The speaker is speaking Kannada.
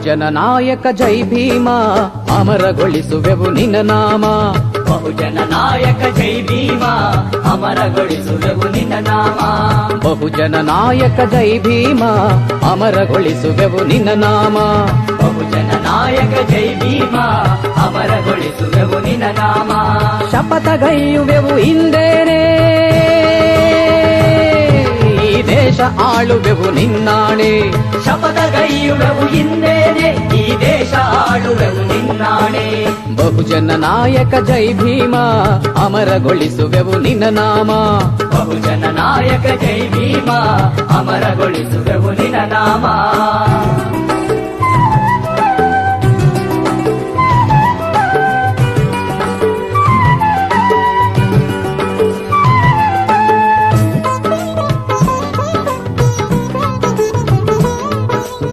ಬಹುಜನ ನಾಯಕ ಜೈ ಭೀಮ ಅಮರಗೊಳಿಸುವೆವು ನಿನ್ನ ನಾಮ. ಬಹುಜನ ನಾಯಕ ಜೈ ಭೀಮ ಅಮರಗೊಳಿಸುವೆವು ನಿನ್ನ ನಾಮ. ಬಹುಜನ ನಾಯಕ ಜೈ ಭೀಮ ಅಮರಗೊಳಿಸುವೆವು ನಿನ್ನ ನಾಮ. ಬಹುಜನ ನಾಯಕ ಜೈ ಭೀಮ ಅಮರಗೊಳಿಸುವೆವು ನಿನ್ನ ನಾಮ. ಶಪಥಗೈಯುವೆವು ಇಂದೇನೆ ಈ ದೇಶ ಆಳುವೆವು ನಿನ್ನಾಣೆ. ಶಪಥಗೈಯುವೆವು ಇಂದೇನೆ ಈ ದೇಶ ಆಳುವೆವು ನಿನ್ನಾಣೆ. ಬಹುಜನ ನಾಯಕ ಜೈ ಭೀಮ ಅಮರಗೊಳಿಸುವೆವು ನಿನ್ನ ನಾಮ. ಬಹುಜನ ನಾಯಕ ಜೈ ಭೀಮ ಅಮರಗೊಳಿಸುವೆವು ನಿನ್ನ ನಾಮ.